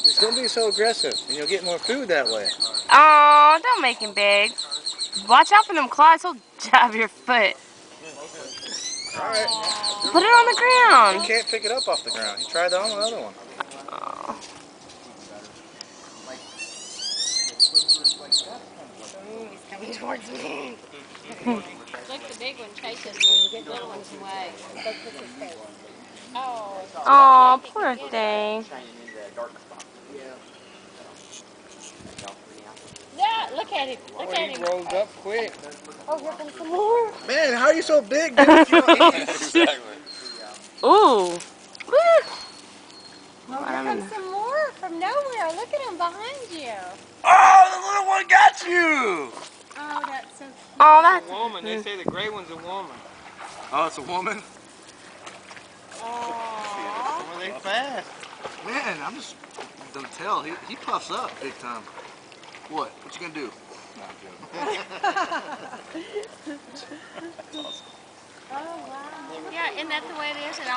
Just don't be so aggressive, and you'll get more food that way. Oh, don't make him big. Watch out for them claws. He'll jab your foot. Alright. Put it on the ground. You can't pick it up off the ground. You tried on the other one. Oh. He's coming towards me. Look, the big one chases me. Get little ones away. Oh, poor thing. Yeah, look at him. Look at him. He rolled up quick. Oh, here comes some more. Man, how are you so big, dude? You don't eat? Exactly. Ooh. Woo. Oh, here comes some more from nowhere. Look at him behind you. Oh, the little one got you! Oh, that's so cute. Oh, It's that's a woman. They say the gray one's a woman. Oh, it's a woman? Aww. Well, they fast. Man, I'm just gonna tell. He puffs up big time. What? What you gonna do? Oh, wow. Yeah, isn't that the way it is? And